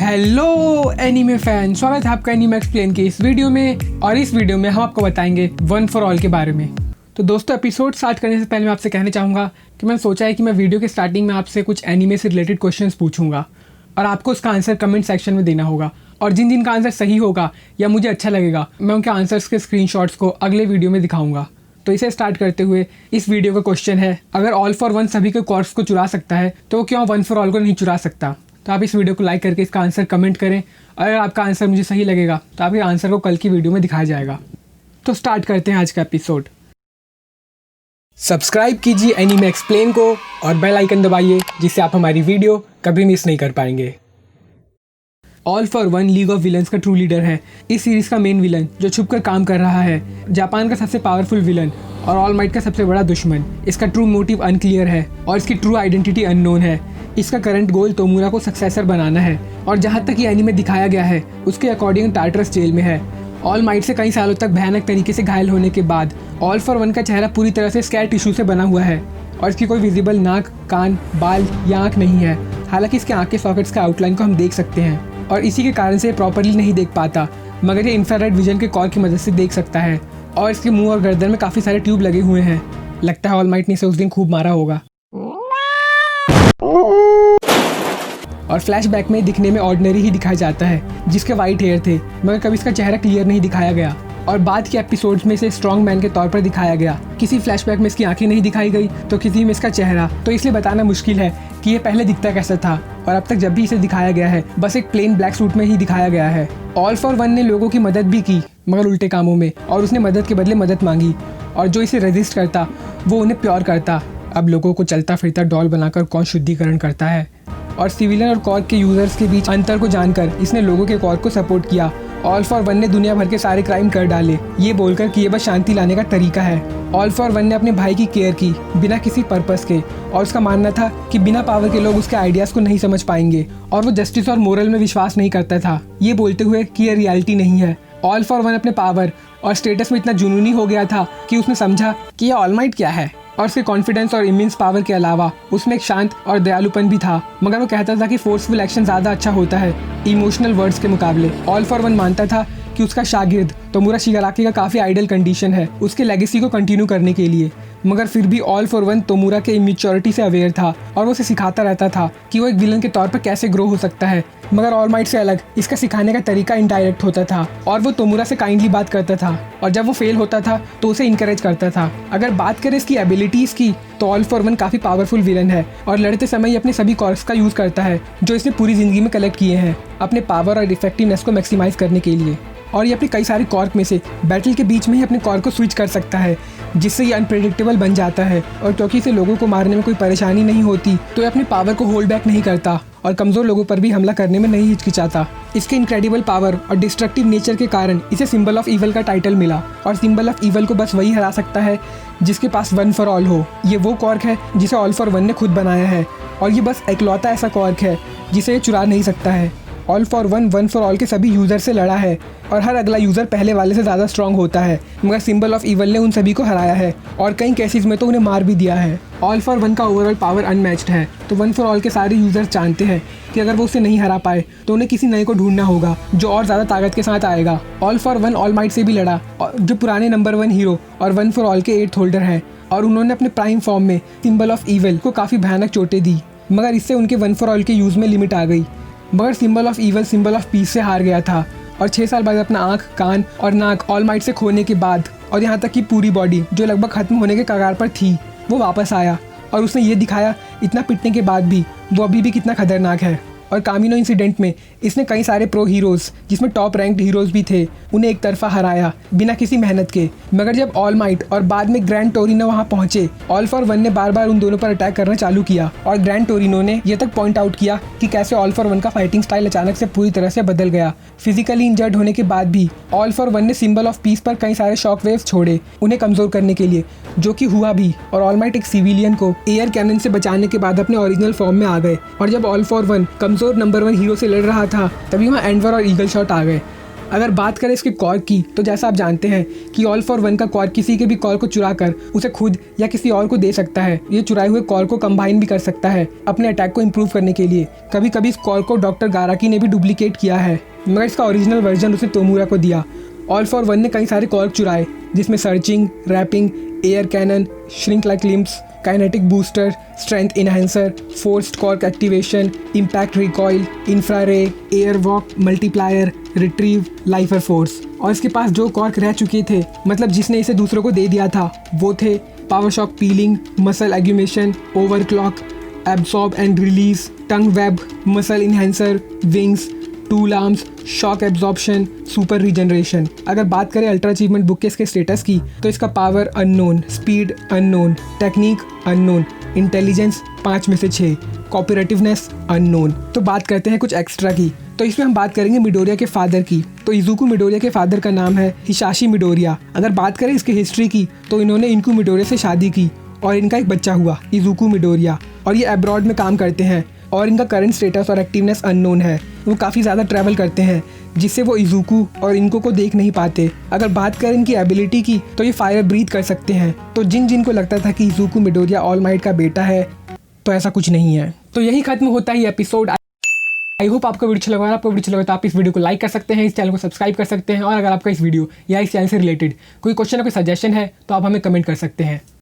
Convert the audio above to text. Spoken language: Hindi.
हेलो एनीमे फैन, स्वागत है आपका एनीमे एक्सप्लेन के इस वीडियो में। और इस वीडियो में हम आपको बताएंगे वन फॉर ऑल के बारे में। तो दोस्तों, एपिसोड स्टार्ट करने से पहले मैं आपसे कहना चाहूँगा कि मैंने सोचा है कि मैं वीडियो के स्टार्टिंग में आपसे कुछ एनीमे से रिलेटेड क्वेश्चंस पूछूंगा और आपको उसका आंसर कमेंट सेक्शन में देना होगा। और जिन जिन का आंसर सही होगा या मुझे अच्छा लगेगा, मैं उनके आंसर्स के स्क्रीनशॉट्स को अगले वीडियो में दिखाऊंगा। तो इसे स्टार्ट करते हुए इस वीडियो का क्वेश्चन है, अगर ऑल फॉर वन सभी के कॉर्प्स को चुरा सकता है तो वो क्यों वन फॉर ऑल को नहीं चुरा सकता? तो आप इस वीडियो को लाइक करके इसका आंसर कमेंट करें। अगर आपका आंसर मुझे सही लगेगा तो आपके आंसर को कल की वीडियो में दिखाया जाएगा। तो स्टार्ट करते हैं आज का एपिसोड। सब्सक्राइब कीजिए एनीमे एक्सप्लेन को और बेल आइकन दबाइए, जिससे आप हमारी वीडियो कभी मिस नहीं कर पाएंगे। All for one league of villains का ट्रू लीडर है। इस सीरीज का मेन विलन जो छुपकर काम कर रहा है, जापान का सबसे पावरफुल विलन और ऑल माइट का सबसे बड़ा दुश्मन। इसका ट्रू मोटिव अनक्लियर है और इसकी ट्रू आइडेंटिटी अननोन है। इसका करंट गोल तोमूरा को सक्सेसर बनाना है और जहाँ तक ये एनीमे दिखाया गया है उसके अकॉर्डिंग टार्टरस जेल में है। ऑल माइट से कई सालों तक भयानक तरीके से घायल होने के बाद ऑल फॉर वन का चेहरा पूरी तरह से स्कैर टिश्यू से बना हुआ है और इसकी कोई विजिबल नाक, कान, बाल या आँख नहीं है। हालांकि इसके आँख के सॉकेट्स का आउटलाइन को हम देख सकते हैं और इसी के कारण से ये प्रॉपरली नहीं देख पाता, मगर ये इंफ्रारेड विजन के कॉर की मदद से देख सकता है। और इसके मुंह और गर्दन में काफ़ी सारे ट्यूब लगे हुए हैं। लगता है ऑल माइट ने इसे उस दिन खूब मारा होगा। और फ्लैशबैक में दिखने में ऑर्डिनरी ही दिखाया जाता है, जिसके वाइट हेयर थे, मगर कभी इसका चेहरा क्लियर नहीं दिखाया गया। और बाद के एपिसोड्स में इसे स्ट्रॉन्ग मैन के तौर पर दिखाया गया। किसी फ्लैशबैक में इसकी आंखें नहीं दिखाई गई तो किसी में इसका चेहरा। तो इसलिए बताना मुश्किल है कि ये पहले दिखता कैसा था। और अब तक जब भी इसे दिखाया गया है बस एक प्लेन ब्लैक सूट में ही दिखाया गया है। ऑल फॉर वन ने लोगों की मदद भी की, मगर उल्टे कामों में, और उसने मदद के बदले मदद मांगी। और जो इसे रेजिस्ट करता वो उन्हें प्योर करता। अब लोगों को चलता फिरता डॉल बनाकर कौन शुद्धिकरण करता है। और सिविलियन और कॉर्क के यूजर्स के बीच अंतर को जानकर इसने लोगों के कॉर्क को सपोर्ट किया। ऑल फॉर वन ने दुनिया भर के सारे क्राइम कर डाले, ये बोलकर कि ये बस शांति लाने का तरीका है। ऑल फॉर वन ने अपने भाई की केयर की बिना किसी पर्पस के, और उसका मानना था कि बिना पावर के लोग उसके आइडियाज़ को नहीं समझ पाएंगे। और वो जस्टिस और मोरल में विश्वास नहीं करता था, ये बोलते हुए कि ये रियलिटी नहीं है। ऑल फॉर वन अपने पावर और स्टेटस में इतना जुनूनी हो गया था कि उसने समझा कि ये ऑल माइट क्या है। और उसके कॉन्फिडेंस और इमेंस पावर के अलावा उसमें एक शांत और दयालुपन भी था, मगर वो कहता था कि फोर्सफुल एक्शन ज़्यादा अच्छा होता है इमोशनल वर्ड्स के मुकाबले। ऑल फॉर वन मानता था कि उसका शागिर्द तोमूरा शिगाराकी का काफ़ी आइडल कंडीशन है उसके लेगेसी को कंटिन्यू करने के लिए। मगर फिर भी ऑल फॉर वन तोमूरा के इमेच्योरिटी से अवेयर था और वो उसे सिखाता रहता था कि वो एक विलन के तौर पर कैसे ग्रो हो सकता है। मगर ऑल माइट से अलग इसका सिखाने का तरीका इनडायरेक्ट होता था और वो तोमूरा से काइंडली बात करता था, और जब वो फेल होता था तो उसे इनकरेज करता था। अगर बात करें इसकी एबिलिटीज़ की तो ऑल फॉर वन काफ़ी पावरफुल विलन है और लड़ते समय अपने सभी कॉर्क्स का यूज़ करता है जो इसने पूरी ज़िंदगी में कलेक्ट किए हैं अपने पावर और इफेक्टिवनेस को मैक्सिमाइज करने के लिए। और ये अपने कई सारे कॉर्क में से बैटल के बीच में ही अपने कॉर्क को स्विच कर सकता है, जिससे ये अनप्रेडिक्टेबल बन जाता है। और क्योंकि इसे लोगों को मारने में कोई परेशानी नहीं होती तो ये अपने पावर को होल्ड बैक नहीं करता और कमज़ोर लोगों पर भी हमला करने में नहीं हिचकिचाता। इसके इनक्रेडिबल पावर और डिस्ट्रक्टिव नेचर के कारण इसे सिंबल ऑफ ईवल का टाइटल मिला। और सिंबल ऑफ ईवल को बस वही हरा सकता है जिसके पास वन फॉर ऑल हो। ये वो कॉर्क है जिसे ऑल फॉर वन ने खुद बनाया है और ये बस इकलौता ऐसा कॉर्क है जिसे ये चुरा नहीं सकता है। All for one for all के सभी यूज़र से लड़ा है और हर अगला यूज़र पहले वाले से ज़्यादा स्ट्रांग होता है, मगर सिंबल ऑफ ईवल ने उन सभी को हराया है और कई केसेस में तो उन्हें मार भी दिया है। ऑल फॉर वन का ओवरऑल पावर अनमैच्ड है, तो वन फॉर ऑल के सारे यूज़र्स जानते हैं कि अगर वो उसे नहीं हरा पाए तो उन्हें किसी नए को ढूंढना होगा जो और ज़्यादा ताकत के साथ आएगा। All for one all might say भी लड़ा, जो पुराने नंबर 1 हीरो और वन फॉर ऑल के 8th होल्डर हैं, और उन्होंने अपने प्राइम फॉर्म में सिंबल ऑफ ईवल को काफ़ी भयानक चोटें दी, मगर इससे उनके वन फॉर ऑल के यूज़ में लिमिट आ गई। मगर symbol of evil symbol of peace से हार गया था और 6 साल बाद अपना आँख, कान और नाक ऑल माइट से खोने के बाद और यहाँ तक कि पूरी बॉडी जो लगभग ख़त्म होने के कगार पर थी वो वापस आया और उसने ये दिखाया इतना पिटने के बाद भी वो अभी भी कितना खतरनाक है। और कामिनो इंसिडेंट में इसने कई सारे प्रो हीरोज़ जिसमें टॉप रैंक्ड हीरोज़ भी थे उन्हें एक तरफा हराया बिना किसी मेहनत के। मगर जब ऑल माइट और बाद में ग्रैंड टोरिनो वहाँ पहुँचे, ऑल फॉर वन ने बार बार उन दोनों पर अटैक करना चालू किया और ग्रैंड टोरिनो ने यह तक पॉइंट आउट किया कि कैसे ऑल फॉर वन का फाइटिंग स्टाइल अचानक से पूरी तरह से बदल गया। फिजिकली इंजर्ड होने के बाद भी ऑल फॉर वन ने सिंबल ऑफ पीस पर कई सारे शॉक वेव्स छोड़े उन्हें कमज़ोर करने के लिए, जो कि हुआ भी। और ऑल माइट एक सिविलियन को एयर कैनन से बचाने के बाद अपने ओरिजिनल फॉर्म में आ गए। और जब ऑल फॉर वन कमज़ोर नंबर 1 हीरो से लड़ रहा था तभी वहाँ एंडवर और ईगल शॉट आ गए अगर बात करें इसके कॉर्क की, तो जैसा आप जानते हैं कि ऑल फॉर वन का कॉर्क किसी के भी कॉर्क को चुरा कर उसे खुद या किसी और को दे सकता है। ये चुराए हुए कॉर्क को कंबाइन भी कर सकता है अपने अटैक को इम्प्रूव करने के लिए। कभी कभी इस कॉर्क को डॉक्टर गाराकी ने भी डुप्लीकेट किया है, मगर इसका ओरिजिनल वर्जन उसे तोमूरा को दिया। ऑल फॉर वन ने कई सारे कॉर्क चुराए, जिसमें searching, wrapping, air cannon, shrink like limbs, kinetic booster, strength enhancer, forced cork activation, impact recoil, infrared, air walk, multiplier, retrieve, lifer force. और इसके पास जो कॉर्क रह चुके थे, मतलब जिसने इसे दूसरों को दे दिया था, वो थे power shock peeling, muscle augmentation, overclock, absorb and release, tongue web, muscle enhancer, wings, tool arms, shock absorption, super regeneration. अगर बात करें अल्ट्रा अचीवमेंट बुक के इसके स्टेटस की, तो इसका power unknown, speed unknown, technique unknown, intelligence 5 में से 6, कॉपरेटिवनेस अननोन। तो बात करते हैं कुछ एक्स्ट्रा की। तो इसमें हम बात करेंगे मिडोरिया के फादर की। तो इजुकु मिडोरिया के फादर का नाम है हिसाशी मिडोरिया। अगर बात करें इसकी हिस्ट्री की, तो इन्होंने इनको मिडोरिया से शादी की और इनका एक बच्चा हुआ, इजुकु मिडोरिया, और ये अब्रॉड में काम करते हैं और इनका करंट स्टेटस और एक्टिवनेस अननोन है। वो काफ़ी ज़्यादा ट्रैवल करते हैं, जिससे वो इजुकु और इनको को देख नहीं पाते। अगर बात करें इनकी एबिलिटी की, तो ये फायर ब्रीथ कर सकते हैं। तो जिन को लगता था कि इजुकु मिडोरिया ऑल माइट का बेटा है, तो ऐसा कुछ नहीं है। तो यही खत्म होता है एपिसोड। आई होप आपको वीडियो अच्छा लगा। अगर आपको वीडियो अच्छा लगा तो आप इस वीडियो को लाइक कर सकते हैं, इस चैनल को सब्सक्राइब कर सकते हैं, और अगर आपका इस वीडियो या इस चैनल से रिलेटेड कोई क्वेश्चन या कोई सजेशन है, तो आप हमें कमेंट कर सकते हैं।